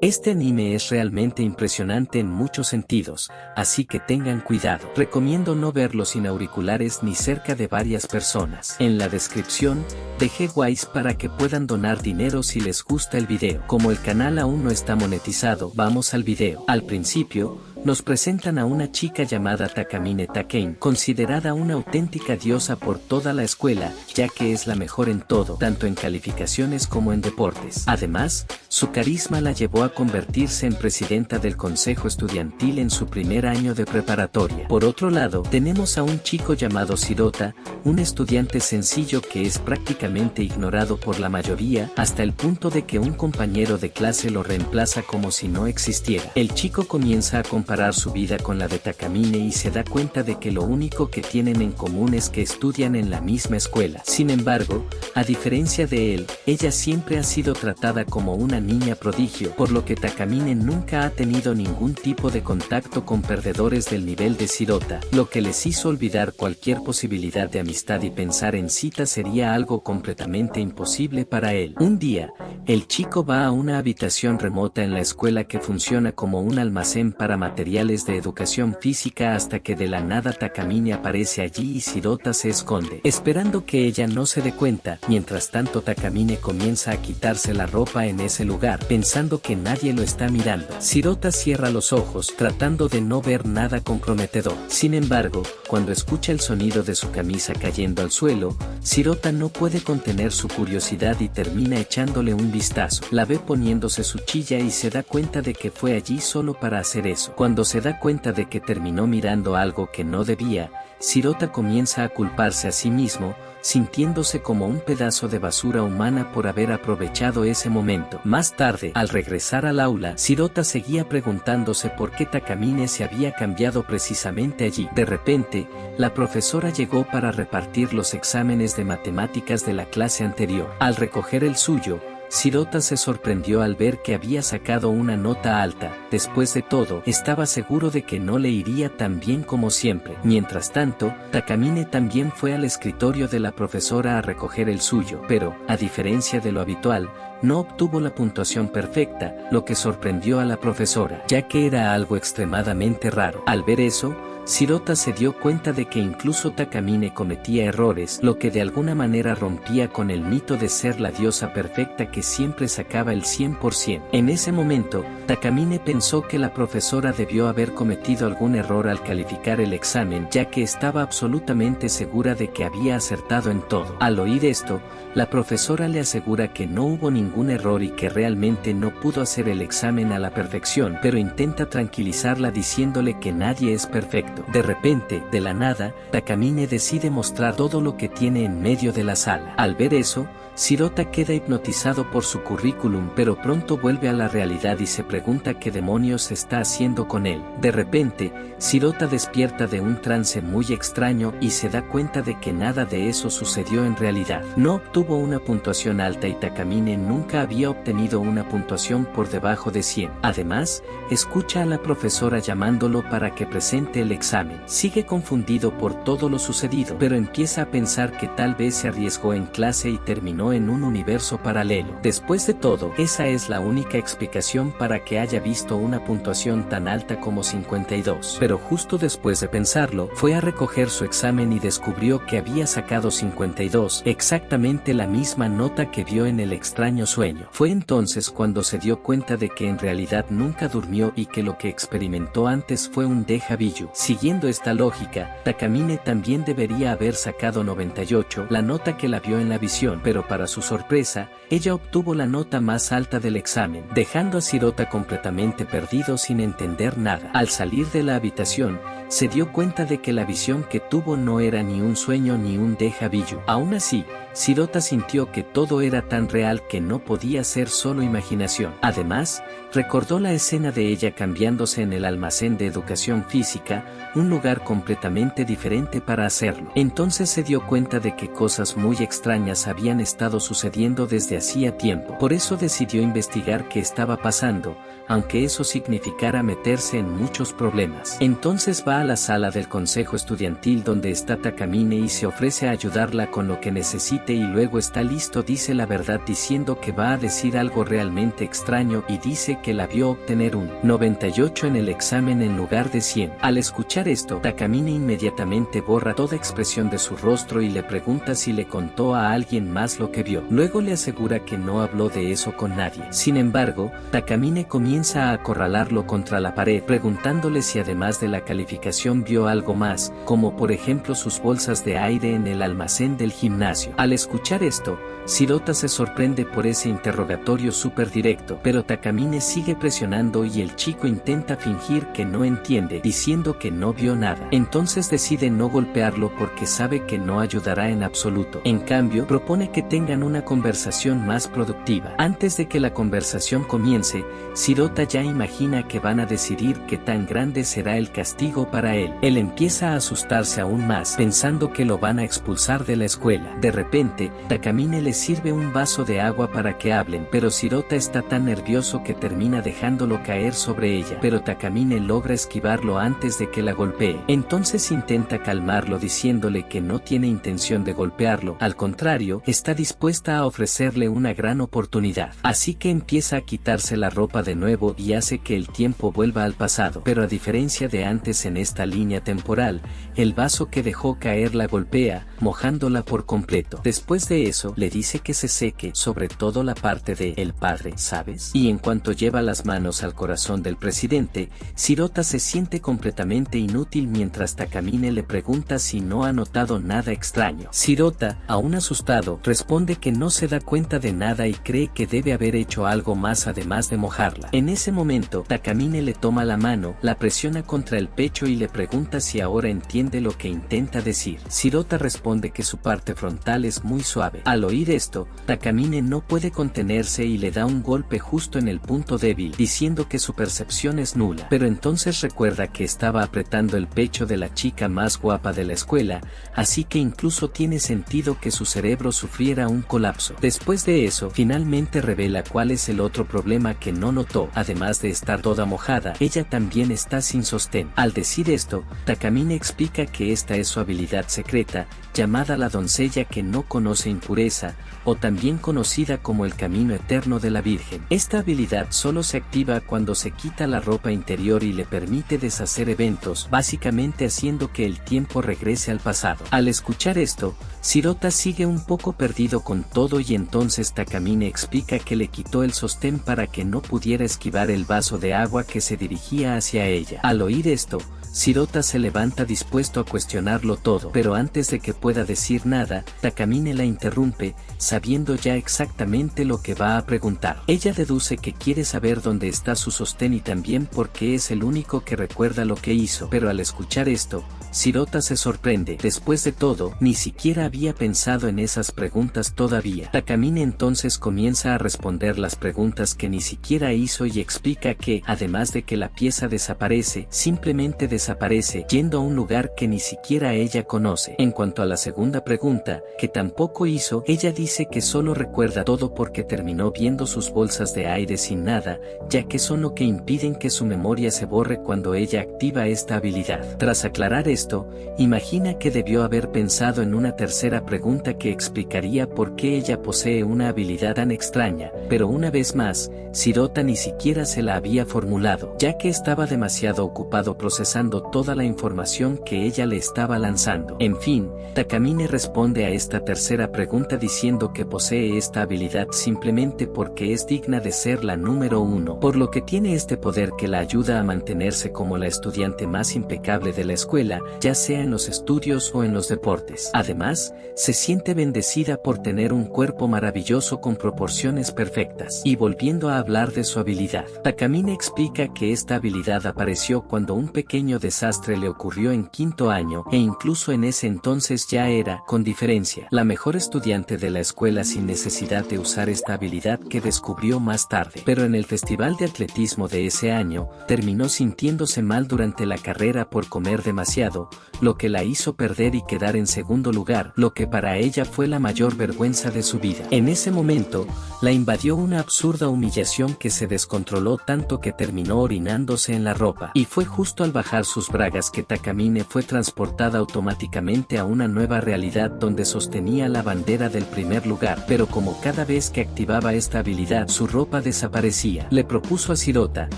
Este anime es realmente impresionante en muchos sentidos, así que tengan cuidado. Recomiendo no verlo sin auriculares ni cerca de varias personas. En la descripción, dejé Wise para que puedan donar dinero si les gusta el video. Como el canal aún no está monetizado, vamos al video. Al principio, nos presentan a una chica llamada Takamine Takane, considerada una auténtica diosa por toda la escuela, ya que es la mejor en todo, tanto en calificaciones como en deportes. Además, su carisma la llevó a convertirse en presidenta del consejo estudiantil en su primer año de preparatoria. Por otro lado, tenemos a un chico llamado Shirota, un estudiante sencillo que es prácticamente ignorado por la mayoría, hasta el punto de que un compañero de clase lo reemplaza como si no existiera. El chico comienza a comparar su vida con la de Takamine y se da cuenta de que lo único que tienen en común es que estudian en la misma escuela. Sin embargo, a diferencia de él, ella siempre ha sido tratada como una niña prodigio, por lo que Takamine nunca ha tenido ningún tipo de contacto con perdedores del nivel de Shirota, lo que les hizo olvidar cualquier posibilidad de amistad y pensar en citas sería algo completamente imposible para él. Un día, el chico va a una habitación remota en la escuela que funciona como un almacén para materiales de educación física hasta que de la nada Takamine aparece allí y Shirota se esconde, esperando que ella no se dé cuenta. Mientras tanto Takamine comienza a quitarse la ropa en ese lugar, pensando que nadie lo está mirando. Shirota cierra los ojos, tratando de no ver nada comprometedor. Sin embargo, cuando escucha el sonido de su camisa cayendo al suelo, Shirota no puede contener su curiosidad y termina echándole un vistazo. La ve poniéndose su chilla y se da cuenta de que fue allí solo para hacer eso. Cuando se da cuenta de que terminó mirando algo que no debía, Shirota comienza a culparse a sí mismo, sintiéndose como un pedazo de basura humana por haber aprovechado ese momento. Más tarde, al regresar al aula, Shirota seguía preguntándose por qué Takamine se había cambiado precisamente allí. De repente, la profesora llegó para repartir los exámenes de matemáticas de la clase anterior. Al recoger el suyo, Shirota se sorprendió al ver que había sacado una nota alta. Después de todo, estaba seguro de que no le iría tan bien como siempre. Mientras tanto, Takamine también fue al escritorio de la profesora a recoger el suyo, pero, a diferencia de lo habitual, no obtuvo la puntuación perfecta, lo que sorprendió a la profesora, ya que era algo extremadamente raro. Al ver eso, Shirota se dio cuenta de que incluso Takamine cometía errores, lo que de alguna manera rompía con el mito de ser la diosa perfecta que siempre sacaba el 100%. En ese momento, Takamine pensó que la profesora debió haber cometido algún error al calificar el examen, ya que estaba absolutamente segura de que había acertado en todo. Al oír esto, la profesora le asegura que no hubo ningún error y que realmente no pudo hacer el examen a la perfección, pero intenta tranquilizarla diciéndole que nadie es perfecto. De repente, de la nada, Takamine decide mostrar todo lo que tiene en medio de la sala. Al ver eso, Shirota queda hipnotizado por su currículum, pero pronto vuelve a la realidad y se pregunta qué demonios está haciendo con él. De repente, Shirota despierta de un trance muy extraño y se da cuenta de que nada de eso sucedió en realidad. No obtuvo una puntuación alta y Takamine nunca había obtenido una puntuación por debajo de 100. Además, escucha a la profesora llamándolo para que presente el examen. Sigue confundido por todo lo sucedido, pero empieza a pensar que tal vez se arriesgó en clase y terminó en un universo paralelo. Después de todo, esa es la única explicación para que haya visto una puntuación tan alta como 52. Pero justo después de pensarlo, fue a recoger su examen y descubrió que había sacado 52, exactamente la misma nota que vio en el extraño sueño. Fue entonces cuando se dio cuenta de que en realidad nunca durmió y que lo que experimentó antes fue un déjà vu. Siguiendo esta lógica, Takamine también debería haber sacado 98, la nota que la vio en la visión, pero para su sorpresa, ella obtuvo la nota más alta del examen, dejando a Shirota completamente perdido sin entender nada. Al salir de la habitación, se dio cuenta de que la visión que tuvo no era ni un sueño ni un déjà vu. Aún así, Shirota sintió que todo era tan real que no podía ser solo imaginación. Además, recordó la escena de ella cambiándose en el almacén de educación física, un lugar completamente diferente para hacerlo. Entonces se dio cuenta de que cosas muy extrañas habían estado sucediendo desde hacía tiempo. Por eso decidió investigar qué estaba pasando, aunque eso significara meterse en muchos problemas. Entonces va a la sala del consejo estudiantil donde está Takamine y se ofrece a ayudarla con lo que necesite miente y luego está listo, dice la verdad diciendo que va a decir algo realmente extraño y dice que la vio obtener un 98 en el examen en lugar de 100. Al escuchar esto, Takamine inmediatamente borra toda expresión de su rostro y le pregunta si le contó a alguien más lo que vio. Luego le asegura que no habló de eso con nadie. Sin embargo, Takamine comienza a acorralarlo contra la pared, preguntándole si además de la calificación vio algo más, como por ejemplo sus bolsas de aire en el almacén del gimnasio. Al escuchar esto, Shirota se sorprende por ese interrogatorio súper directo, pero Takamine sigue presionando y el chico intenta fingir que no entiende, diciendo que no vio nada. Entonces decide no golpearlo porque sabe que no ayudará en absoluto. En cambio, propone que tengan una conversación más productiva. Antes de que la conversación comience, Shirota ya imagina que van a decidir qué tan grande será el castigo para él. Él empieza a asustarse aún más, pensando que lo van a expulsar de la escuela. De repente, Takamine le sirve un vaso de agua para que hablen, pero Shirota está tan nervioso que termina dejándolo caer sobre ella, pero Takamine logra esquivarlo antes de que la golpee. Entonces intenta calmarlo diciéndole que no tiene intención de golpearlo, al contrario, está dispuesta a ofrecerle una gran oportunidad. Así que empieza a quitarse la ropa de nuevo y hace que el tiempo vuelva al pasado, pero a diferencia de antes en esta línea temporal, el vaso que dejó caer la golpea, mojándola por completo. Después de eso, le dice que se seque, sobre todo la parte de el padre, ¿sabes? Y en cuanto lleva las manos al corazón del presidente, Shirota se siente completamente inútil mientras Takamine le pregunta si no ha notado nada extraño. Shirota, aún asustado, responde que no se da cuenta de nada y cree que debe haber hecho algo más además de mojarla. En ese momento, Takamine le toma la mano, la presiona contra el pecho y le pregunta si ahora entiende lo que intenta decir. Shirota responde que su parte frontal es muy suave. Al oír esto, Takamine no puede contenerse y le da un golpe justo en el punto débil, diciendo que su percepción es nula. Pero entonces recuerda que estaba apretando el pecho de la chica más guapa de la escuela, así que incluso tiene sentido que su cerebro sufriera un colapso. Después de eso, finalmente revela cuál es el otro problema que no notó. Además de estar toda mojada, ella también está sin sostén. Al decir esto, Takamine explica que esta es su habilidad secreta, llamada la doncella que no conoce impureza, o también conocida como el camino eterno de la Virgen. Esta habilidad solo se activa cuando se quita la ropa interior y le permite deshacer eventos, básicamente haciendo que el tiempo regrese al pasado. Al escuchar esto, Shirota sigue un poco perdido con todo y entonces Takamine explica que le quitó el sostén para que no pudiera esquivar el vaso de agua que se dirigía hacia ella. Al oír esto, Shirota se levanta dispuesto a cuestionarlo todo, pero antes de que pueda decir nada, Takamine la interrumpe, sabiendo ya exactamente lo que va a preguntar. Ella deduce que quiere saber dónde está su sostén y también porque es el único que recuerda lo que hizo, pero al escuchar esto, Shirota se sorprende. Después de todo, ni siquiera había pensado en esas preguntas todavía. Takamine entonces comienza a responder las preguntas que ni siquiera hizo y explica que, además de que la pieza desaparece, simplemente desaparece, yendo a un lugar que ni siquiera ella conoce. En cuanto a la segunda pregunta, que tampoco hizo, ella dice que solo recuerda todo porque terminó viendo sus bolsas de aire sin nada, ya que son lo que impiden que su memoria se borre cuando ella activa esta habilidad. Tras aclarar esto, imagina que debió haber pensado en una tercera pregunta que explicaría por qué ella posee una habilidad tan extraña, pero una vez más, Shirota ni siquiera se la había formulado, ya que estaba demasiado ocupado procesando toda la información que ella le estaba lanzando. En fin, Takamine responde a esta tercera pregunta diciendo que posee esta habilidad simplemente porque es digna de ser la número 1, por lo que tiene este poder que la ayuda a mantenerse como la estudiante más impecable de la escuela, ya sea en los estudios o en los deportes. Además, se siente bendecida por tener un cuerpo maravilloso con proporciones perfectas. Y volviendo a hablar de su habilidad, Takamine explica que esta habilidad apareció cuando un pequeño desastre le ocurrió en quinto año, e incluso en ese entonces ya era, con diferencia, la mejor estudiante de la escuela sin necesidad de usar esta habilidad que descubrió más tarde. Pero en el festival de atletismo de ese año, terminó sintiéndose mal durante la carrera por comer demasiado, lo que la hizo perder y quedar en segundo lugar, lo que para ella fue la mayor vergüenza de su vida. En ese momento, la invadió una absurda humillación que se descontroló tanto que terminó orinándose en la ropa. Y fue justo al bajar sus bragas que Takamine fue transportada automáticamente a una nueva realidad donde sostenía la bandera del primer lugar. Pero como cada vez que activaba esta habilidad su ropa desaparecía, le propuso a Shirota,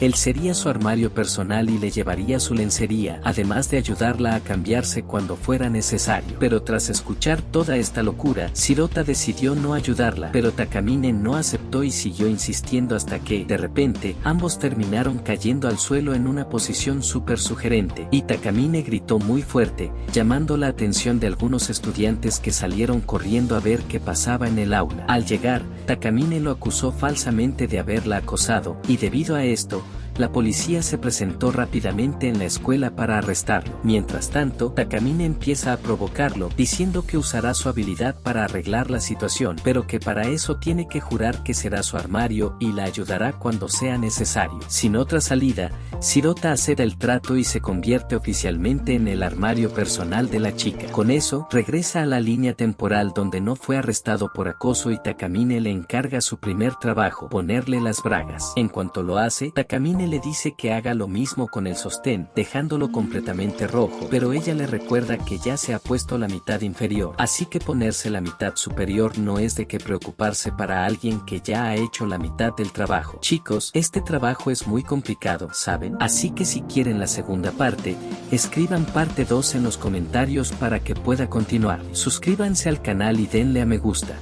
él sería su armario personal y le llevaría su lencería, además de ayudarla a cambiarse cuando fuera necesario. Pero tras escuchar toda esta locura, Shirota decidió no ayudarla, pero Takamine no aceptó y siguió insistiendo hasta que, de repente, ambos terminaron cayendo al suelo en una posición súper sugerente, y Takamine gritó muy fuerte, llamando la atención de algunos estudiantes que salieron corriendo a ver qué pasaba en el aula. Al llegar, Takamine lo acusó falsamente de haberla acosado, y debido a esto, la policía se presentó rápidamente en la escuela para arrestarlo. Mientras tanto, Takamine empieza a provocarlo, diciendo que usará su habilidad para arreglar la situación, pero que para eso tiene que jurar que será su armario y la ayudará cuando sea necesario. Sin otra salida, Shirota acepta el trato y se convierte oficialmente en el armario personal de la chica. Con eso, regresa a la línea temporal donde no fue arrestado por acoso y Takamine le encarga su primer trabajo, ponerle las bragas. En cuanto lo hace, Takamine le dice que haga lo mismo con el sostén, dejándolo completamente rojo, pero ella le recuerda que ya se ha puesto la mitad inferior, así que ponerse la mitad superior no es de qué preocuparse para alguien que ya ha hecho la mitad del trabajo. Chicos, este trabajo es muy complicado, ¿saben? Así que si quieren la segunda parte, escriban parte 2 en los comentarios para que pueda continuar. Suscríbanse al canal y denle a me gusta.